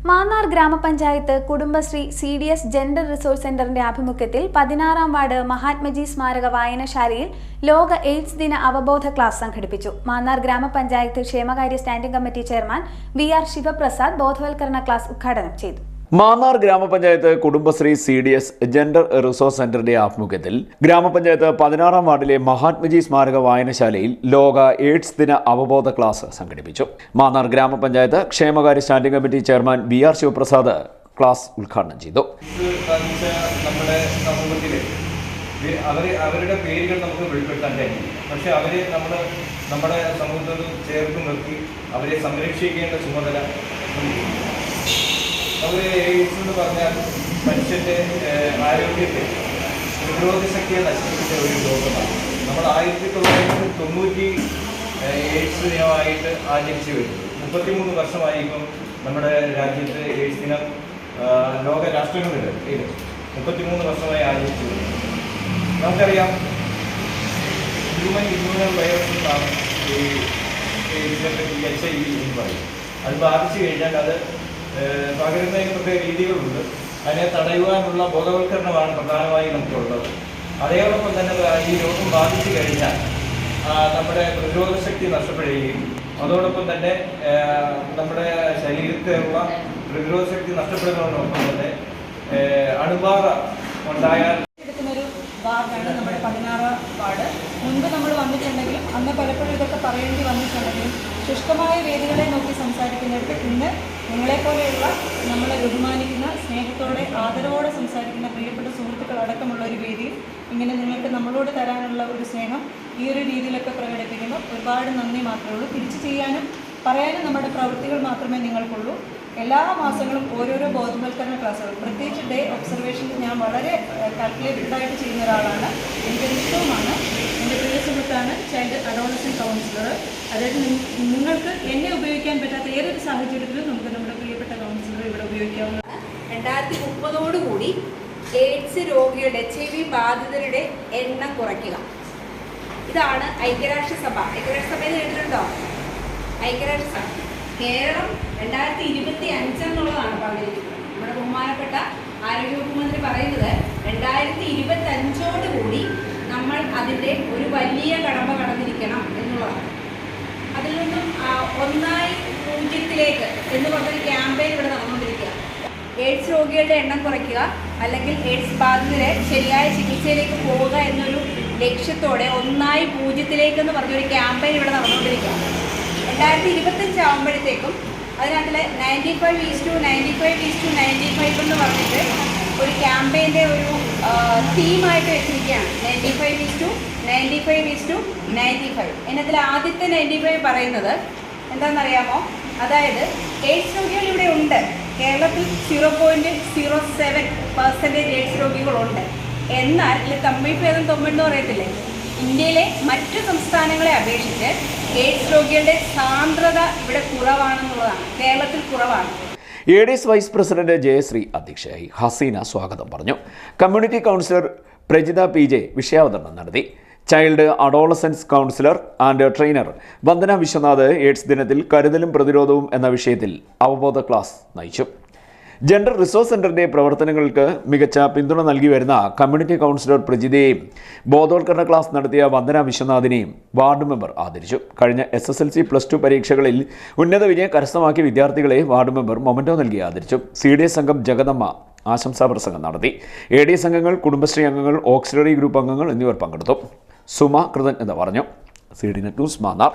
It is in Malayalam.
മാന്നാർ ഗ്രാമപഞ്ചായത്ത് കുടുംബശ്രീ CDS ജെൻഡർ റിസോഴ്സ് സെന്ററിന്റെ ആഭിമുഖ്യത്തിൽ 16-ാം വാർഡ് മഹാത്മജി സ്മാരക വായനശാലയിൽ ലോക എയ്ഡ്സ് ദിന അവബോധ ക്ലാസ് സംഘടിപ്പിച്ചു. മാന്നാർ ഗ്രാമപഞ്ചായത്ത് ക്ഷേമകാര്യ standing committee chairman VR Sivaprasad ബോധവൽക്കരണ ക്ലാസ് ഉദ്ഘാടനം ചെയ്തു. മാന്നാർ ഗ്രാമപഞ്ചായത്ത് കുടുംബശ്രീ CDS ജെൻഡർ റിസോഴ്സ് സെന്ററിന്റെ ആഭിമുഖ്യത്തിൽ ഗ്രാമപഞ്ചായത്ത് 16-ാം വാർഡിലെ മഹാത്മജി സ്മാരക വായനശാലയിൽ ലോക എയ്ഡ്സ് ദിന അവബോധ ക്ലാസ് സംഘടിപ്പിച്ചു. മാന്നാർ ഗ്രാമപഞ്ചായത്ത് ക്ഷേമകാര്യ standing committee chairman VR Sivaprasad class ഉദ്ഘാടനം ചെയ്തു. അവരുടെ പേരുകൾ നമുക്ക് വെളിപ്പെടുത്താൻ കഴിയും. പക്ഷെ അവരെ നമ്മുടെ സമൂഹത്തോട് ചേർത്ത് നിർത്തി അവരെ സംരക്ഷിക്കേണ്ട ചുമതല അവർ എയ്ഡ്സ് എന്ന് പറഞ്ഞാൽ മനുഷ്യൻ്റെ ആരോഗ്യത്തെ പ്രതിരോധ ശക്തിയെ നശിപ്പിച്ച ഒരു രോഗമാണ്. നമ്മൾ 1990 എയ്ഡ്സ് ദിനമായിട്ട് ആചരിച്ചു വരുന്നത്. 33 വർഷമായി ഇപ്പം നമ്മുടെ രാജ്യത്ത് എയ്ഡ്സ് ദിനം ലോക രാഷ്ട്രങ്ങളിൽ 33 വർഷമായി ആചരിച്ചു വരുന്നത്. നമുക്കറിയാം, ഹ്യൂമൻ ഇമ്മ്യൂണൽ വൈറസ് എന്നാണ് ഈ എയ്ഡ്സിനെ പറ്റി HIV എന്ന് പറയും. അത് ബാധിച്ചു കഴിഞ്ഞാൽ അത് പകരുന്നതിന് പ്രത്യേക രീതികളുണ്ട്. അതിനെ തടയുവാനുള്ള ബോധവൽക്കരണമാണ് പ്രധാനമായും നമുക്കുള്ളത്. അതേയോടൊപ്പം തന്നെ ഈ രോഗം ബാധിച്ചു കഴിഞ്ഞാൽ നമ്മുടെ പ്രതിരോധ ശക്തി നഷ്ടപ്പെടുകയും അതോടൊപ്പം തന്നെ നമ്മുടെ ശരീരത്തിലുള്ള പ്രതിരോധ ശക്തി നഷ്ടപ്പെടുന്നതോടൊപ്പം തന്നെ അണുബാധ ഉണ്ടായാൽ വാർഡാണ് നമ്മുടെ 16-ാം വാർഡ്. മുൻപ് നമ്മൾ വന്നിട്ടുണ്ടെങ്കിലും അന്ന് പലപ്പോഴും ഇതൊക്കെ പറയേണ്ടി വന്നിട്ടുണ്ടെങ്കിലും ശുഷ്കമായ വേദികളെ നോക്കി സംസാരിക്കുന്നിടത്ത് ഇന്ന് നിങ്ങളെപ്പോലെയുള്ള നമ്മളെ ബഹുമാനിക്കുന്ന, സ്നേഹത്തോടെ ആദരവോടെ സംസാരിക്കുന്ന പ്രിയപ്പെട്ട സുഹൃത്തുക്കൾ അടക്കമുള്ള ഒരു വേദിയിൽ ഇങ്ങനെ നിങ്ങൾക്ക് നമ്മളോട് തരാനുള്ള ഒരു സ്നേഹം ഈ ഒരു രീതിയിലൊക്കെ പ്രകടിപ്പിക്കുമ്പോൾ ഒരുപാട് നന്ദി മാത്രമേ ഉള്ളൂ. തിരിച്ചു ചെയ്യാനും പറയാനും നമ്മുടെ പ്രവൃത്തികൾ മാത്രമേ നിങ്ങൾക്കുള്ളൂ. എല്ലാ മാസങ്ങളും ഓരോരോ ബോധവൽക്കരണ ക്ലാസ്സുകൾ, പ്രത്യേകിച്ച് ഡേ ഒബ്സർവേഷനിൽ ഞാൻ വളരെ കാൽക്കുലേറ്റഡായിട്ട് ചെയ്യുന്ന ഒരാളാണ്. എനിക്കൊരു ഇഷ്ടവുമാണ്. എൻ്റെ പ്രിയ സുഹൃത്താണ് ചൈൽഡ് അഡോളസെൻ്റ് കൗൺസിലർ. അതായത് നിങ്ങൾക്ക് എന്നെ ഉപയോഗിക്കാൻ പറ്റാത്ത ഏതൊരു സാഹചര്യത്തിലും നമുക്ക് നമ്മുടെ പ്രിയപ്പെട്ട കൗൺസിലർ ഇവിടെ ഉപയോഗിക്കാവുന്നതാണ്. 2030 എയ്ഡ്സ് രോഗികളുടെ HIV ബാധിതരുടെ എണ്ണം കുറയ്ക്കുക. ഇതാണ് ഐക്യരാഷ്ട്രസഭയിൽ കേട്ടിട്ടുണ്ടോ? ഐക്യരാഷ്ട്രസഭ കേരളം 2025 എന്നുള്ളതാണ് പറഞ്ഞിരിക്കുന്നത്. നമ്മുടെ ബഹുമാനപ്പെട്ട ആരോഗ്യവകുപ്പ് മന്ത്രി പറയുന്നത് 2025 നമ്മൾ അതിൻ്റെ ഒരു വലിയ കടമ്പ കടന്നിരിക്കണം എന്നുള്ളതാണ്. അതിൽ നിന്നും 1-0 എന്ന് പറഞ്ഞൊരു ക്യാമ്പയിൻ ഇവിടെ നടന്നുകൊണ്ടിരിക്കുക. എയ്ഡ്സ് രോഗികളുടെ എണ്ണം കുറയ്ക്കുക, അല്ലെങ്കിൽ എയ്ഡ്സ് ബാധിതരെ ശരിയായ ചികിത്സയിലേക്ക് പോവുക എന്നൊരു ലക്ഷ്യത്തോടെ 1-0 എന്ന് പറഞ്ഞൊരു ക്യാമ്പയിൻ ഇവിടെ നടന്നുകൊണ്ടിരിക്കുക. 2025 ആകുമ്പോഴത്തേക്കും അതിനകത്തിലെ 95:95:95 എന്ന് പറഞ്ഞിട്ട് ഒരു ക്യാമ്പയിൻ്റെ ഒരു തീമായിട്ട് വെച്ചിരിക്കുകയാണ്. 95:95:95. എന്നതിൽ ആദ്യത്തെ 95 പറയുന്നത് എന്താണെന്നറിയാമോ? അതായത് എയ്ഡ്സ് രോഗികൾ ഇവിടെ ഉണ്ട്. കേരളത്തിൽ 0.07% എയ്ഡ്സ് രോഗികളുണ്ട്. എന്നാൽ ഇതിൽ തമ്മിൽഭേദം തൊമ്മെന്ന് പറയത്തില്ലേ, ഇന്ത്യയിലെ മറ്റു സംസ്ഥാനങ്ങളെ അപേക്ഷിച്ച് എയ്ഡ്സ് രോഗികളുടെ സാന്ദ്രത ഇവിടെ കുറവാണെന്നുള്ളതാണ്. കേരളത്തിൽ കുറവാണ്. ADS വൈസ് പ്രസിഡന്റ് ജയശ്രീ അധ്യക്ഷയായി. ഹസീന സ്വാഗതം പറഞ്ഞു. കമ്മ്യൂണിറ്റി കൗൺസിലർ പ്രജിത PJ വിഷയാവതരണം നടത്തി. Child adolescence counsellor and trainer Vandana Viswanath AIDS ദിനത്തിൽ കരുതലും പ്രതിരോധവും എന്ന വിഷയത്തിൽ അവബോധ ക്ലാസ് നയിച്ചു. ജെൻഡർ റിസോഴ്സ് സെന്ററിന്റെ പ്രവർത്തനങ്ങൾക്ക് മികച്ച പിന്തുണ നൽകി വരുന്ന കമ്മ്യൂണിറ്റി കൗൺസിലർ പ്രജിതയെയും ബോധവൽക്കരണ ക്ലാസ് നടത്തിയ വന്ദന വിശ്വനാഥിനെയും വാർഡ് മെമ്പർ ആദരിച്ചു. കഴിഞ്ഞ SSLC +2 പരീക്ഷകളിൽ ഉന്നത വിജയം കരസ്ഥമാക്കിയ വിദ്യാർത്ഥികളെ വാർഡ് മെമ്പർ മൊമെന്റോ നൽകി ആദരിച്ചു. CDS അംഗം ജഗദമ്മ ആശംസാ പ്രസംഗം നടത്തി. ADS അംഗങ്ങൾ, കുടുംബശ്രീ അംഗങ്ങൾ, ഓക്സിലറി ഗ്രൂപ്പ് അംഗങ്ങൾ എന്നിവർ പങ്കെടുത്തു. സുമ കൃതജ്ഞത പറഞ്ഞു. CDNet news Mannar.